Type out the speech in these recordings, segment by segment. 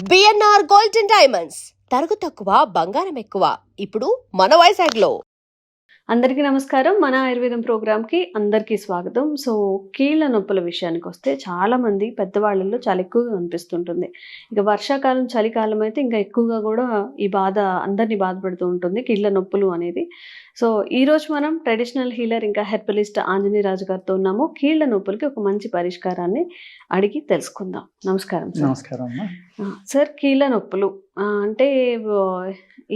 BNR gold and diamonds తరుగు తక్కువ బంగారం ఎక్కువ ఇప్పుడు మన వైజాగ్లో. అందరికీ నమస్కారం. మన ఆయుర్వేదం ప్రోగ్రామ్కి అందరికీ స్వాగతం. సో కీళ్ళ నొప్పుల విషయానికి వస్తే చాలామంది పెద్దవాళ్ళల్లో చాలా ఎక్కువగా అనిపిస్తుంటుంది. ఇక వర్షాకాలం చలికాలం అయితే ఇంకా ఎక్కువగా కూడా ఈ బాధ అందరినీ బాధపడుతూ ఉంటుంది, కీళ్ళ నొప్పులు అనేది. సో ఈరోజు మనం ట్రెడిషనల్ హీలర్ ఇంకా హెర్బలిస్ట్ ఆంజనేయరాజు గారితో ఉన్నాము. కీళ్ళ నొప్పులకి ఒక మంచి పరిష్కారాన్ని అడిగి తెలుసుకుందాం. నమస్కారం సార్. నమస్కారం అమ్మా. సార్, కీళ్ళ నొప్పులు అంటే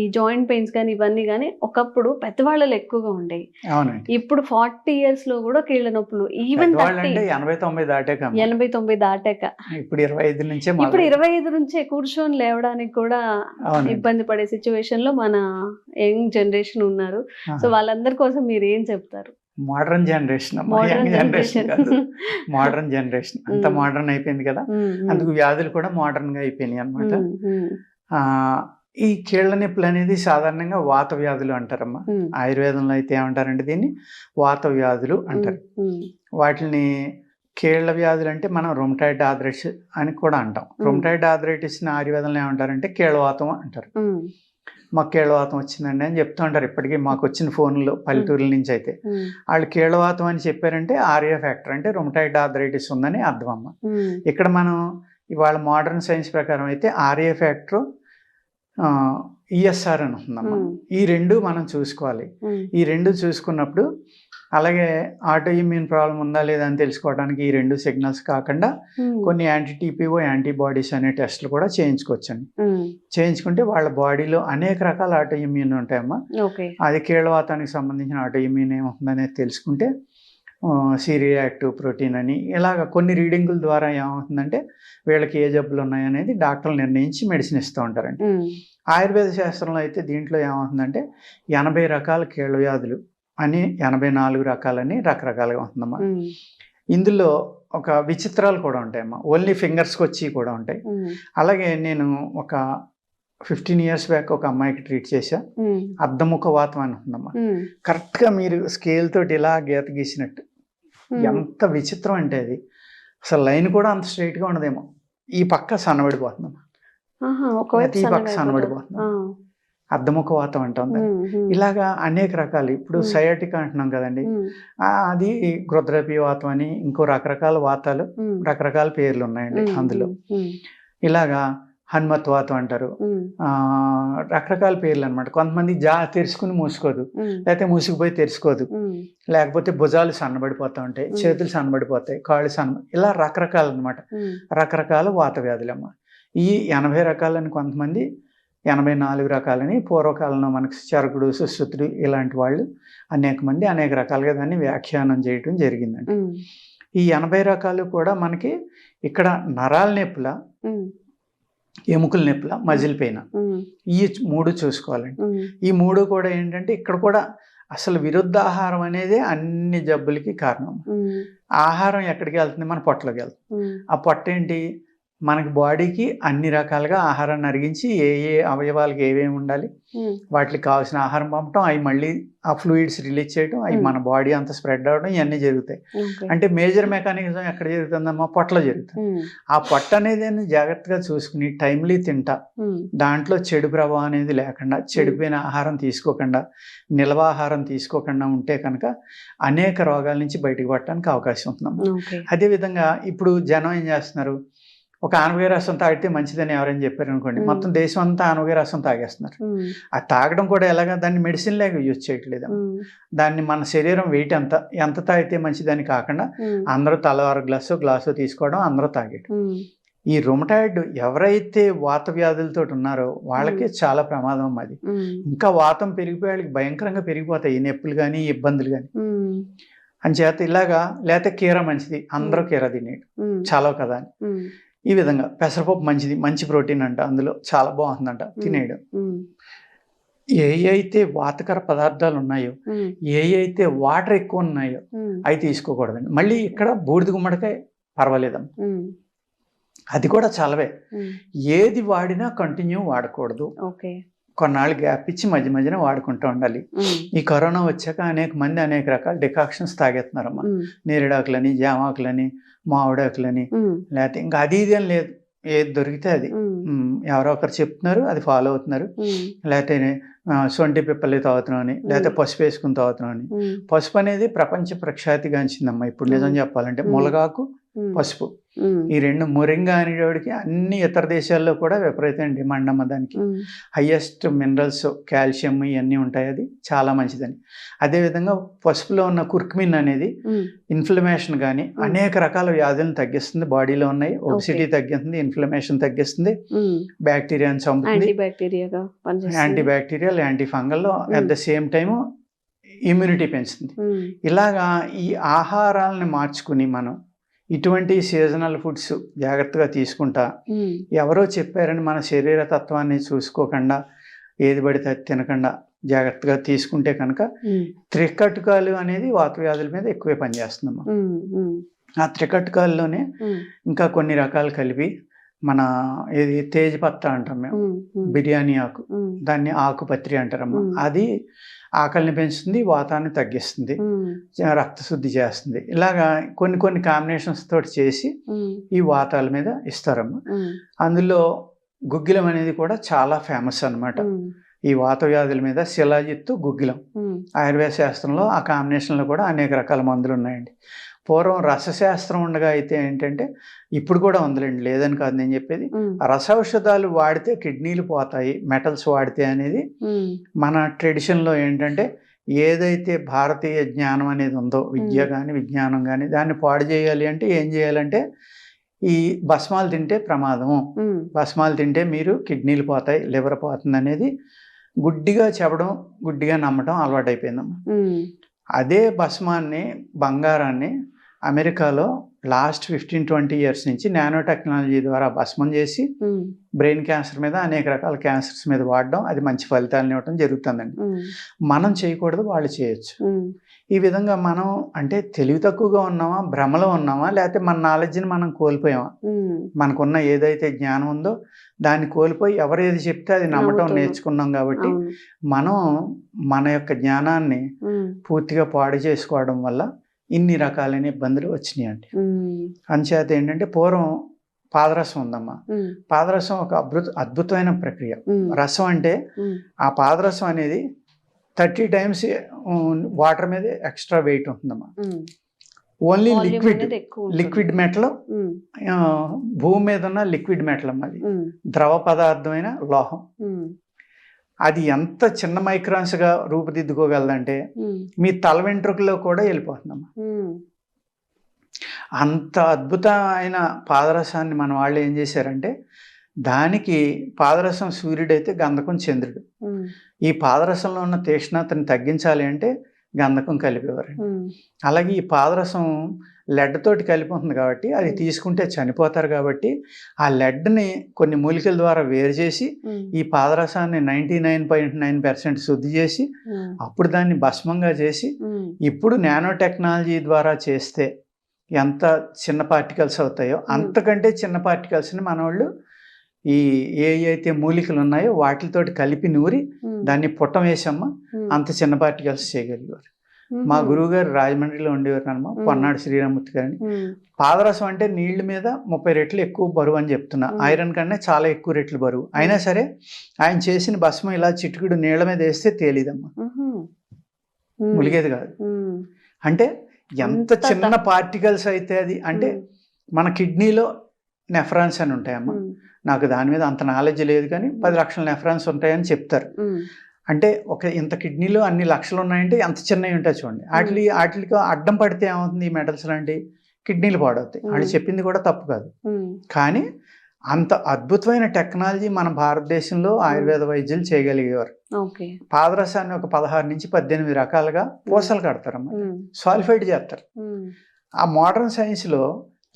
ఈ జాయింట్ పెయిన్స్ కానీ ఇవన్నీ కానీ ఒకప్పుడు పెద్దవాళ్ళలో ఎక్కువగా ఉండేవి. అవునండి. ఇప్పుడు 40 years లో కూడా కీళ్ళ నొప్పులు ఈవెన్ 80-90 దాటాక 80-90 దాటాక ఇప్పుడు 25 నుంచే ఇప్పుడు 25 నుంచే కూర్చొని లేవడానికి కూడా ఇబ్బంది పడే సిచ్యువేషన్ లో మన యంగ్ జనరేషన్ ఉన్నారు. సో వాళ్ళందరి కోసం మీరు ఏం చెప్తారు? మోడర్న్ జనరేషన్ మోడర్న్ జనరేషన్ అంత మోడర్న్ అయిపోయింది కదా, అందుకు వ్యాధులు కూడా మోడర్న్ గా అయిపోయినాయి అనమాట. ఈ కీళ్ళ నొప్పులు అనేది సాధారణంగా వాత వ్యాధులు అంటారమ్మా. ఆయుర్వేదంలో అయితే ఏమంటారంటే దీన్ని వాత వ్యాధులు అంటారు. వాటిని కీళ్ళ వ్యాధులు అంటే మనం రొమటాయిడ్ ఆర్థరైటిస్ అని కూడా అంటాం. రొమటాయిడ్ ఆర్థరైటిస్ ని ఆయుర్వేదంలో ఏమంటారంటే కీళ్ళవాతం అంటారు. మాకు కీళ్ళవాతం వచ్చిందండి అని చెప్తూ ఉంటారు. ఇప్పటికీ మాకు వచ్చిన ఫోన్లో పల్లెటూరుల నుంచి అయితే వాళ్ళు కీళ్ళవాతం అని చెప్పారంటే ఆర్ఏ ఫ్యాక్టర్ అంటే రొమటాయిడ్ ఆర్థరైటిస్ ఉందని అర్థం అమ్మ. ఇక్కడ మనం ఇవాళ మోడర్న్ సైన్స్ ప్రకారం అయితే ఆర్ఏ ఫ్యాక్టర్ ఈఎస్ఆర్ అని ఉందమ్మా. ఈ రెండు మనం చూసుకోవాలి. ఈ రెండు చూసుకున్నప్పుడు అలాగే ఆటో ఇమ్యూన్ ప్రాబ్లం ఉందా లేదా అని తెలుసుకోవడానికి ఈ రెండు సిగ్నల్స్ కాకుండా కొన్ని యాంటీటీపీఓ యాంటీబాడీస్ అనే టెస్ట్లు కూడా చేయించుకోవచ్చండి. చేయించుకుంటే వాళ్ళ బాడీలో అనేక రకాల ఆటో ఇమ్యూన్ ఉంటాయమ్మా. అది కీళ్ళవాతానికి సంబంధించిన ఆటో ఇమ్యూన్ ఏమవుతుందనేది తెలుసుకుంటే సిరియాక్టివ్ ప్రోటీన్ అని ఇలాగ కొన్ని రీడింగుల ద్వారా ఏమవుతుందంటే వీళ్ళకి ఏ జబ్బులు ఉన్నాయనేది డాక్టర్లు నిర్ణయించి మెడిసిన్ ఇస్తూ ఉంటారండి. ఆయుర్వేద శాస్త్రంలో అయితే దీంట్లో ఏమవుతుందంటే 80 రకాల కీళ్ళ వ్యాధులు అని 84 రకాలని రకరకాలుగా ఉంటుందమ్మా. ఇందులో ఒక విచిత్రాలు కూడా ఉంటాయమ్మా. ఓన్లీ ఫింగర్స్కి వచ్చి కూడా ఉంటాయి. అలాగే నేను ఒక 15 years బ్యాక్ ఒక అమ్మాయికి ట్రీట్ చేశా. అర్ధముఖ వాతం అని ఉందమ్మా. కరెక్ట్గా మీరు స్కేల్ తోటి ఇలా గీత గీసినట్టు ఎంత విచిత్రం అంటే అది అసలు లైన్ కూడా అంత స్ట్రైట్గా ఉండదేమో. ఈ పక్క సన్నబడిపోతుందమ్మా, ఈ పక్క సన్నబడిపోతుంది. అర్ధముఖ వాతం అంటుంది. ఇలాగా అనేక రకాలు. ఇప్పుడు సయాటిక్ అంటున్నాం కదండి, అది గృద్రపి వాతం అని ఇంకో రకరకాల వాతాలు రకరకాల పేర్లు ఉన్నాయండి అందులో. ఇలాగా హనుమత్ వాతం అంటారు, రకరకాల పేర్లు అనమాట. కొంతమంది తెరుచుకుని మూసుకోదు, లేకపోతే మూసుకుపోయి తెరుచుకోదు, లేకపోతే భుజాలు సన్నబడిపోతూ ఉంటాయి, చేతులు సన్నబడిపోతాయి, కాళ్ళు ఇలా రకరకాలు అనమాట. రకరకాల వాత వ్యాధులమ్మ. ఈ 80 రకాలని కొంతమంది 84 రకాలని పూర్వకాలంలో మనకు చరకుడు సుశ్రుతుడు ఇలాంటి వాళ్ళు అనేక మంది అనేక రకాలుగా దాన్ని వ్యాఖ్యానం చేయడం జరిగిందండి. ఈ 80 రకాలు కూడా మనకి ఇక్కడ నరాల నొప్పుల, ఎముకల నొప్పుల, మజిల్ పెయిన్, ఈ 3 చూసుకోవాలండి. ఈ 3 కూడా ఏంటంటే ఇక్కడ కూడా అసలు విరుద్ధ ఆహారం అనేది అన్ని జబ్బులకి కారణం. ఆహారం ఎక్కడికి వెళ్తుంది? మన పొట్టలోకి వెళ్తుంది. ఆ పొట్ట ఏంటి? మనకి బాడీకి అన్ని రకాలుగా ఆహారాన్ని అరిగించి ఏ ఏ అవయవాలకి ఏమేమి ఉండాలి వాటికి కావాల్సిన ఆహారం పంపడం, అవి మళ్ళీ ఆ ఫ్లూయిడ్స్ రిలీజ్ చేయడం, అవి మన బాడీ అంతా స్ప్రెడ్ అవడం, ఇవన్నీ జరుగుతాయి. అంటే మేజర్ మెకానిజం ఎక్కడ జరుగుతుందమ్మా? పొట్టలో జరుగుతుంది. ఆ పొట్ట అనేది జాగ్రత్తగా చూసుకుని టైమ్లీ తింటా, దాంట్లో చెడు ప్రభావం అనేది లేకుండా, చెడిపోయిన ఆహారం తీసుకోకుండా, నిల్వ ఆహారం తీసుకోకుండా ఉంటే కనుక అనేక రోగాల నుంచి బయటకు పడటానికి అవకాశం ఉంటుందమ్మా. అదేవిధంగా ఇప్పుడు జనం ఏం చేస్తున్నారు? ఒక ఆనపకాయ రసం తాగితే మంచిదని ఎవరైనా చెప్పారు అనుకోండి, మొత్తం దేశం అంతా ఆనపకాయ రసం తాగేస్తున్నారు. అది తాగడం కూడా ఎలాగా? దాన్ని మెడిసిన్ లాగా యూజ్ చేయట్లేదు. దాన్ని మన శరీరం వెయిట్ ఎంత తాగితే మంచిదని కాకుండా అందరూ తల 1 గ్లాసు తీసుకోవడం, అందరూ తాగేయడం. ఈ రొమటాయిడ్ ఎవరైతే వాత వ్యాధులతో ఉన్నారో వాళ్ళకి చాలా ప్రమాదం అది. ఇంకా వాతం పెరిగిపోయి వాళ్ళకి భయంకరంగా పెరిగిపోతాయి ఈ నొప్పులు కానీ ఇబ్బందులు కానీ. అంచేత ఇలాగా లేకపోతే కీర మంచిది, అందరూ కీర తినేయడం చాలా కదా అని. ఈ విధంగా పెసరపప్పు మంచిది, మంచి ప్రోటీన్ అంట, అందులో చాలా బాగుంటుందంట, తినేయడం. ఏ అయితే వాతకర పదార్థాలు ఉన్నాయో, ఏ అయితే వాటర్ ఎక్కువ ఉన్నాయో అవి తీసుకోకూడదండి. మళ్ళీ ఇక్కడ బూడిద గుమ్మడికాయ పర్వాలేదమ్మా, అది కూడా చాలవే. ఏది వాడినా కంటిన్యూ వాడకూడదు. కొన్నాళ్ళు గ్యాప్ ఇచ్చి మధ్య మధ్యన వాడుకుంటూ ఉండాలి. ఈ కరోనా వచ్చాక అనేక మంది అనేక రకాల డికాక్షన్స్ తాగేస్తున్నారమ్మా. నేరేడాకులని, జామాకులని, మామిడాకులని, లేకపోతే ఇంకా అది ఇది అని లేదు, ఏది దొరికితే అది ఎవరో ఒకరు చెప్తున్నారు, అది ఫాలో అవుతున్నారు. లేకపోతే సొంటి పిప్పల్లి తాగుతున్నాం అని, లేకపోతే పసుపు వేసుకుని తాగుతున్నాం అని. పసుపు అనేది ప్రపంచ ప్రఖ్యాతిగాంచిందమ్మా ఇప్పుడు నిజం చెప్పాలంటే. ములగాకు, పసుపు, ఈ రెండు. మొరింగా అనేవాడికి అన్ని ఇతర దేశాల్లో కూడా విపరీతమైన డిమాండ్ అమ్మ దానికి. హయ్యెస్ట్ మినరల్స్, కాల్షియం ఇవన్నీ ఉంటాయి, అది చాలా మంచిదని. అదేవిధంగా పసుపులో ఉన్న కుర్కుమిన్ అనేది ఇన్ఫ్లమేషన్ కానీ అనేక రకాల వ్యాధులను తగ్గిస్తుంది. బాడీలో ఉన్నాయి ఒబెసిటీ తగ్గిస్తుంది, ఇన్ఫ్లమేషన్ తగ్గిస్తుంది, బ్యాక్టీరియాని చంపుతుంది, anti bacterial, anti fungal, at the same time immunity పెంచుతుంది. ఇలాగా ఈ ఆహారాలను మార్చుకుని మనం ఇటువంటి సీజనల్ ఫుడ్స్ జాగ్రత్తగా తీసుకుంటా, ఎవరో చెప్పారని మన శరీర తత్వాన్ని చూసుకోకుండా ఏది పడితే అది తినకుండా జాగ్రత్తగా తీసుకుంటే కనుక త్రికటుకాలు అనేది వాత వ్యాధుల మీద ఎక్కువే పనిచేస్తుందమ్మా. ఆ త్రికటుకాల్లోనే ఇంకా కొన్ని రకాలు కలిపి మన ఏది తేజ్పత్తా అంటాం మేము, బిర్యానీ ఆకు, దాన్ని ఆకుపత్రి అంటారమ్మా. అది ఆకలిని పెంచుతుంది, వాతాన్ని తగ్గిస్తుంది, రక్తశుద్ధి చేస్తుంది. ఇలాగా కొన్ని కొన్ని కాంబినేషన్స్ తోటి చేసి ఈ వాతాల మీద ఇస్తారమ్మా. అందులో గుగ్గిలం అనేది కూడా చాలా ఫేమస్ అన్నమాట. ఈ వాత వ్యాధుల మీద శిలాజిత్తు, గుగ్గిలం. ఆయుర్వేద శాస్త్రంలో ఆ కాంబినేషన్లో కూడా అనేక రకాల మందులు ఉన్నాయండి. పూర్వం రసశాస్త్రం ఉండగా అయితే ఏంటంటే, ఇప్పుడు కూడా ఉందిలేండి, లేదని కాదు నేను చెప్పేది, రసౌషధాలు వాడితే కిడ్నీలు పోతాయి, మెటల్స్ వాడితే అనేది మన ట్రెడిషన్లో ఏంటంటే, ఏదైతే భారతీయ జ్ఞానం అనేది ఉందో, విద్య కానీ విజ్ఞానం కానీ, దాన్ని పాడు చేయాలి అంటే ఏం చేయాలంటే, ఈ భస్మాలు తింటే ప్రమాదము, భస్మాలు తింటే మీరు కిడ్నీలు పోతాయి, లివర్ పోతుంది అనేది గుడ్డిగా చెప్పడం, గుడ్డిగా నమ్మటం అలవాటైపోయిందమ్మా. అదే భస్మాన్ని, బంగారాన్ని అమెరికాలో లాస్ట్ 15-20 years నుంచి నానో టెక్నాలజీ ద్వారా భస్మం చేసి బ్రెయిన్ క్యాన్సర్ మీద, అనేక రకాల క్యాన్సర్స్ మీద వాడడం, అది మంచి ఫలితాలను ఇవ్వడం జరుగుతుందండి. మనం చేయకూడదు, వాళ్ళు చేయొచ్చు. ఈ విధంగా మనం అంటే తెలివి తక్కువగా ఉన్నామా, భ్రమలో ఉన్నామా, లేకపోతే మన నాలెడ్జ్ని మనం కోల్పోయామా, మనకున్న ఏదైతే జ్ఞానం ఉందో దాన్ని కోల్పోయి ఎవరు ఏది చెప్తే అది నమ్మటం నేర్చుకున్నాం. కాబట్టి మనం మన యొక్క జ్ఞానాన్ని పూర్తిగా పాడు చేసుకోవడం వల్ల ఇన్ని రకాలైన ఇబ్బందులు వచ్చినాయి అండి. అంచేత ఏంటంటే, పూర్వం పాదరసం ఉందమ్మా. పాదరసం ఒక అద్భుతమైన ప్రక్రియ. రసం అంటే ఆ పాదరసం అనేది 30 times వాటర్ మీద ఎక్స్ట్రా వెయిట్ ఉంటుందమ్మా. ఓన్లీ లిక్విడ్ మెటల్, భూమి మీద ఉన్న లిక్విడ్ మెటల్ అమ్మ. అది ద్రవ పదార్థమైన లోహం. అది ఎంత చిన్న మైక్రాన్స్గా రూపుదిద్దుకోగలదంటే మీ తల వెంట్రుకలో కూడా వెళ్ళిపోతుందమ్మా. అంత అద్భుతమైన పాదరసాన్ని మన వాళ్ళు ఏం చేశారంటే, దానికి పాదరసం సూర్యుడైతే గంధకం చంద్రుడు. ఈ పాదరసంలో ఉన్న తీక్ష్ణతని తగ్గించాలి అంటే గంధకం కలిపేవారు. అలాగే ఈ పాదరసం లెడ్ తోటి కలిపి ఉంటుంది కాబట్టి అది తీసుకుంటే చనిపోతారు. కాబట్టి ఆ లెడ్ని కొన్ని మూలికల ద్వారా వేరు చేసి ఈ పాదరసాన్ని 99.9% శుద్ధి చేసి అప్పుడు దాన్ని భస్మంగా చేసి ఇప్పుడు నానో టెక్నాలజీ ద్వారా చేస్తే ఎంత చిన్న పార్టికల్స్ అవుతాయో అంతకంటే చిన్న పార్టికల్స్ని మన వాళ్ళు ఈ అయితే మూలికలు ఉన్నాయో వాటితోటి కలిపి నూరి దాన్ని పుట్టం వేసమ్మ అంత చిన్న పార్టికల్స్ చేయగలిగారు. మా గురువు గారు రాజమండ్రిలో ఉండేవారు అన్నమా, పొన్నాడు శ్రీరామూర్తి గారిని. పాదరసం అంటే నీళ్ళ మీద 30 రెట్లు ఎక్కువ బరువు అని చెప్తున్నా, ఐరన్ కన్నా చాలా ఎక్కువ రెట్లు బరువు. అయినా సరే ఆయన చేసిన భస్మం ఇలా చిటుకుడు నీళ్ళ మీద వేస్తే తేలిదమ్మా, ములిగేది కాదు. అంటే ఎంత చిన్న పార్టికల్స్ అయితే అది. అంటే మన కిడ్నీలో నెఫ్రాన్స్ అని ఉంటాయమ్మా. నాకు దాని మీద అంత నాలెడ్జ్ లేదు కానీ 10 లక్షల నెఫ్రాన్స్ ఉంటాయని చెప్తారు. అంటే ఇంత కిడ్నీలో అన్ని లక్షలు ఉన్నాయంటే ఎంత చిన్నవి ఉంటాయి చూడండి. వాటికి అడ్డం పడితే ఏమవుతుంది, ఈ మెటల్స్ లాంటి కిడ్నీలు పాడవుతాయి. వాళ్ళు చెప్పింది కూడా తప్పు కాదు, కానీ అంత అద్భుతమైన టెక్నాలజీ మన భారతదేశంలో ఆయుర్వేద వైద్యులు చేయగలిగేవారు. పాదరసాన్ని ఒక 16 నుంచి 18 రకాలుగా పూసలు కడతారమ్మా, సాలిఫైడ్ చేస్తారు. ఆ మోడర్న్ సైన్స్లో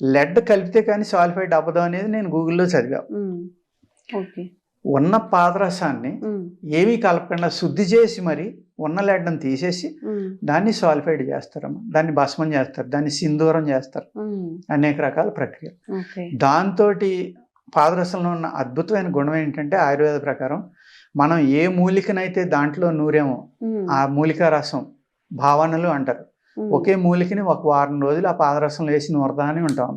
లెడ్ కలిపితే కానీ సాలిఫైడ్ అవ్వదు అనేది నేను గూగుల్లో చదివా. ఉన్న పాదరసాన్ని ఏమీ కలపకుండా శుద్ధి చేసి మరి ఉన్న లెడ్ని తీసేసి దాన్ని సాలిఫైడ్ చేస్తారమ్మా, దాన్ని భస్మం చేస్తారు, దాన్ని సింధూరం చేస్తారు, అనేక రకాల ప్రక్రియ. దాంతో పాదరసంలో ఉన్న అద్భుతమైన గుణం ఏంటంటే, ఆయుర్వేద ప్రకారం మనం ఏ మూలికనైతే దాంట్లో నూరేమో ఆ మూలికా రసం భావనలు అంటారు. ఒకే మూలికని ఒక వారం రోజులు ఆ పాదరసంలో వేసి నూరదానే ఉంటాం.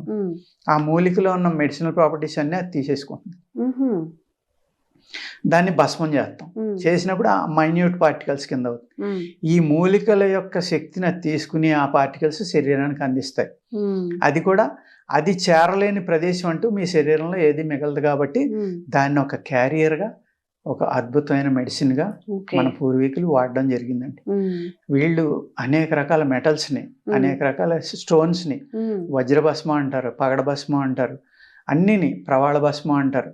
ఆ మూలికలో ఉన్న మెడిసినల్ ప్రాపర్టీస్ అన్నీ అది తీసేసుకుంటుంది. దాన్ని భస్మం చేస్తాం. చేసినప్పుడు ఆ మైన్యూట్ పార్టికల్స్ కింద అవుతుంది. ఈ మూలికల యొక్క శక్తిని అది తీసుకుని ఆ పార్టికల్స్ శరీరానికి అందిస్తాయి. అది కూడా అది చేరలేని ప్రదేశం అంటూ మీ శరీరంలో ఏది మిగలదు కాబట్టి దాన్ని ఒక క్యారియర్గా, ఒక అద్భుతమైన మెడిసిన్గా మన పూర్వీకులు వాడడం జరిగిందండి. వీళ్ళు అనేక రకాల మెటల్స్ని, అనేక రకాల స్టోన్స్ని, వజ్రభస్మం అంటారు, పగడ భస్మం అంటారు, అన్నిని ప్రవాళ భస్మం అంటారు,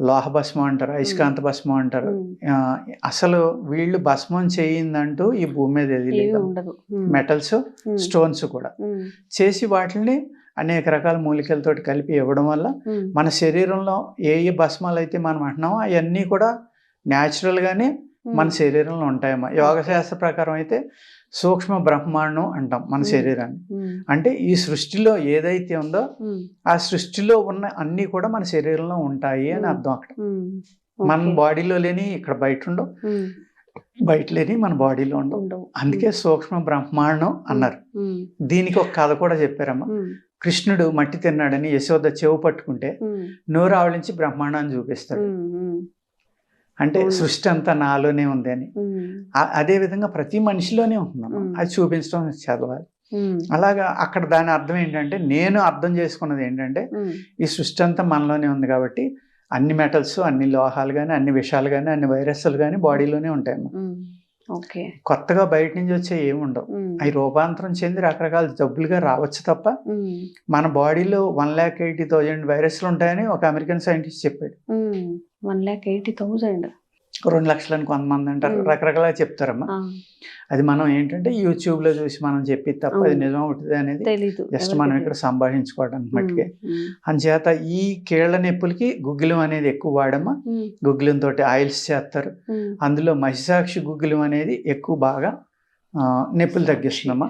లోహ భస్మం అంటారు, అయస్కాంత భస్మం అంటారు. అసలు వీళ్ళు భస్మం చేయిందంటూ ఈ భూమి మీద ఏది లేదు. మెటల్స్, స్టోన్స్ కూడా చేసి వాటిని అనేక రకాల మూలికలతోటి కలిపి ఇవ్వడం వల్ల మన శరీరంలో ఏ ఏ భస్మాలు అయితే మనం అంటున్నామో అవన్నీ కూడా న్యాచురల్గానే మన శరీరంలో ఉంటాయమ్మా. యోగశాస్త్ర ప్రకారం అయితే సూక్ష్మ బ్రహ్మాండం అంటాం మన శరీరాన్ని. అంటే ఈ సృష్టిలో ఏదైతే ఉందో ఆ సృష్టిలో ఉన్న అన్నీ కూడా మన శరీరంలో ఉంటాయి అని అర్థం. అక్కడ మన బాడీలో లేని ఇక్కడ బయట ఉండవు, బయట లేని మన బాడీలో ఉండవు. అందుకే సూక్ష్మ బ్రహ్మాండం అన్నారు. దీనికి ఒక కథ కూడా చెప్పారమ్మా. కృష్ణుడు మట్టి తిన్నాడని యశోద చెవు పట్టుకుంటే నోరు ఆవలించి బ్రహ్మాండాన్ని చూపిస్తాడు. అంటే సృష్టి అంతా నాలోనే ఉంది అని. అదే విధంగా ప్రతి మనిషిలోనే ఉంటున్నాం. అది చూపించడం చదవాలి. అలాగా అక్కడ దాని అర్థం ఏంటంటే, నేను అర్థం చేసుకున్నది ఏంటంటే, ఈ సృష్టి అంతా మనలోనే ఉంది కాబట్టి అన్ని మెటల్స్, అన్ని లోహాలు కానీ, అన్ని విషాలు కానీ, అన్ని వైరస్లు కానీ బాడీలోనే ఉంటాయమ్మా. కొత్తగా బయట నుంచి వచ్చే ఏమి ఉండవు. అవి రూపాంతరం చెంది రకరకాల జబ్బులుగా రావచ్చు తప్ప మన బాడీలో 1,80,000 వైరస్లు ఉంటాయని ఒక అమెరికన్ సైంటిస్ట్ చెప్పాడు. 1,80,000 2 లక్షలని కొంతమంది అంటారు, రకరకాలుగా చెప్తారమ్మా. అది మనం ఏంటంటే యూట్యూబ్లో చూసి మనం చెప్పి తప్ప అది నిజం అవుతుంది అనేది జస్ట్ మనం ఇక్కడ సంభాషించుకోవడానికి మట్టుకే. అందుచేత ఈ కీళ్ల నొప్పులకి గుగ్గిలం అనేది ఎక్కువ వాడమ్మా. గుగ్గిలంతో ఆయిల్స్ చేస్తారు. అందులో మహిషాక్షి గుగ్గిలం అనేది ఎక్కువ బాగా నొప్పులు తగ్గిస్తుందమ్మా.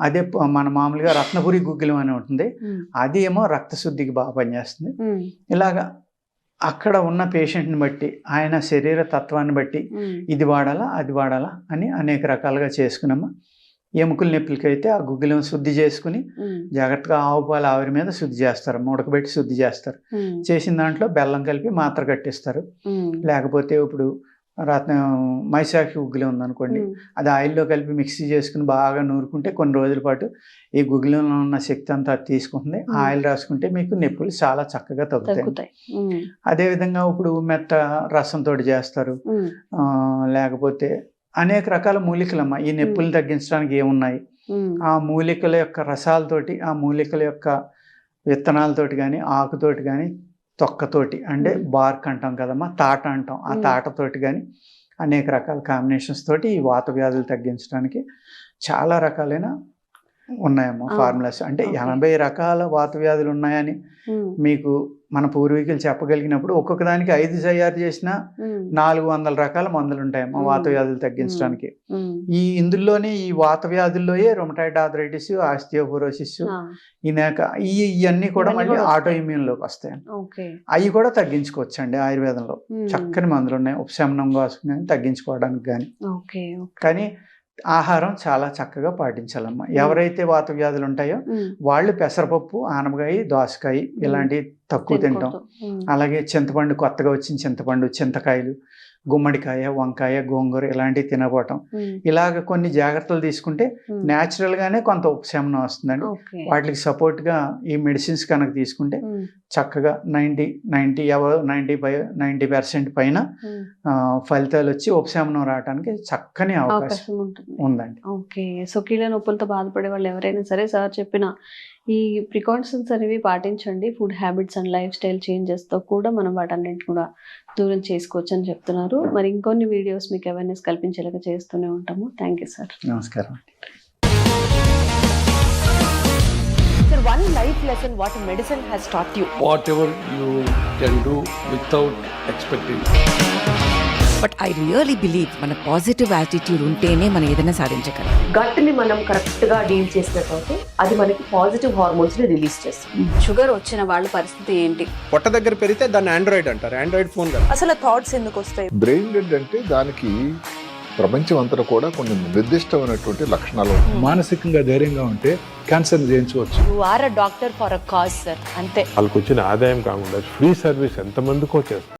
అదే మన మామూలుగా రత్నపురి గుగ్గిలం అని ఉంటుంది, అది ఏమో రక్తశుద్ధికి బాగా పనిచేస్తుంది. ఇలాగా అక్కడ ఉన్న పేషెంట్ని బట్టి, ఆయన శరీర తత్వాన్ని బట్టి ఇది వాడాలా అది వాడాలా అని అనేక రకాలుగా చేసుకున్నామా. ఎముకల నొప్పులకైతే ఆ గుగ్గిలం శుద్ధి చేసుకుని జాగ్రత్తగా ఆవు పాలు ఆవిరి మీద శుద్ధి చేస్తారు, ఉడకబెట్టి శుద్ధి చేస్తారు. చేసిన దాంట్లో బెల్లం కలిపి మాత్ర కట్టిస్తారు. లేకపోతే ఇప్పుడు మైసాక్షి గుగ్గిలం ఉందనుకోండి, అది ఆయిల్లో కలిపి మిక్సీ చేసుకుని బాగా నూరుకుంటే కొన్ని రోజుల పాటు ఈ గుగ్గిలంలో ఉన్న శక్తి అంతా తీసుకుంటుంది. ఆయిల్ రాసుకుంటే మీకు నొప్పులు చాలా చక్కగా తగ్గుతాయి. అదేవిధంగా ఇప్పుడు మెత్త రసంతో చేస్తారు. లేకపోతే అనేక రకాల మూలికలమ్మా ఈ నొప్పులు తగ్గించడానికి ఏమున్నాయి, ఆ మూలికల యొక్క రసాలతోటి, ఆ మూలికల యొక్క విత్తనాలతోటి కానీ, ఆకుతోటి కానీ, తొక్కతోటి అంటే బార్క్ అంటాం కదమ్మా, తాట అంటాం, ఆ తాటతోటి కానీ అనేక రకాల కాంబినేషన్స్ తోటి ఈ వాత వ్యాధులు తగ్గించడానికి చాలా రకాలైన ఉన్నాయమ్మా ఫార్ములాస్. అంటే 80 రకాల వాత వ్యాధులు ఉన్నాయని మీకు మన పూర్వీకులు చెప్పగలిగినప్పుడు ఒక్కొక్క దానికి 5 తయారు చేసినా 400 రకాల మందులు ఉంటాయమ్మా వాత వ్యాధులు తగ్గించడానికి. ఇందులోనే ఈ వాత వ్యాధుల్లోయే రొమటాయిడ్ ఆర్థరైటిస్, ఆస్టియోపోరోసిస్, ఇవన్నీ కూడా మళ్ళీ ఆటో ఇమ్యూన్లోకి వస్తాయి. అవి కూడా తగ్గించుకోవచ్చు అండి. ఆయుర్వేదంలో చక్కని మందులు ఉన్నాయి ఉపశమనం కోసం కానీ, తగ్గించుకోవడానికి కానీ. కానీ ఆహారం చాలా చక్కగా పాటించాలమ్మా. ఎవరైతే వాత వ్యాధులు ఉంటాయో వాళ్ళు పెసరపప్పు, ఆనపకాయ, దోసకాయ ఇలాంటివి తక్కువ తింటాం. అలాగే చింతపండు, కొత్తగా వచ్చిన చింతపండు, చింతకాయలు, గుమ్మడికాయ, వంకాయ, గోంగూర ఇలాంటివి తినబోవటం, ఇలాగ కొన్ని జాగ్రత్తలు తీసుకుంటే న్యాచురల్ గానే కొంత ఉపశమనం వస్తుందండి. వాటికి సపోర్ట్ గా ఈ మెడిసిన్స్ కనుక తీసుకుంటే చక్కగా 90% పైన ఫలితాలు వచ్చి ఉపశమనం రావడానికి చక్కని అవకాశం ఉందండి. ఓకే. సో కీళ్ళ నొప్పులతో బాధపడే వాళ్ళు ఎవరైనా సరే సార్ చెప్పిన ఈ ప్రికాషన్స్ అనేవి పాటించండి. Food habits and life style చేంజెస్తో కూడా మనం వాటన్నింటిని కూడా దూరం చేసుకోవచ్చు అని చెప్తున్నారు. మరి ఇంకొన్ని వీడియోస్ మీకు అవేర్నెస్ కల్పించేలాగా చేస్తూనే ఉంటాము. Thank you sir. నమస్కారం. Sir, one life lesson what medicine has taught you. Whatever you can do without expecting. But I really believe మన పాజిటివ్ యాటిట్యూడ్ ఉంటేనే మనం ఏదైనా సాధించగలం. గట్ని మనం కరెక్ట్గా డీల్ చేసినట్లయితే అది మనకి పాజిటివ్ హార్మోన్స్ని రిలీజ్ చేస్తుంది. షుగర్ వచ్చిన వాళ్ళ పరిస్థితి ఏంటి? పొట్ట దగ్గర పెరిగితే దాన్ని ఆండ్రాయిడ్ అంటారు, ఆండ్రాయిడ్ ఫోన్ కదా. అసలు థాట్స్ ఎందుకు వస్తాయి? బ్రెయిన్ డెడ్ అంటే దానికి ప్రపంచం అంతా కూడా కొన్ని నిర్దిష్టమైనటువంటి లక్షణాలు ఉంటాయి. మానసికంగా ధైర్యంగా ఉంటే క్యాన్సర్ జయించవచ్చు. You are a doctor for a cause sir, అంతే. వాళ్ళకి వచ్చిన ఆదాయం కాకుండా ఫ్రీ సర్వీస్ ఎంతమందికో చేస్తారు.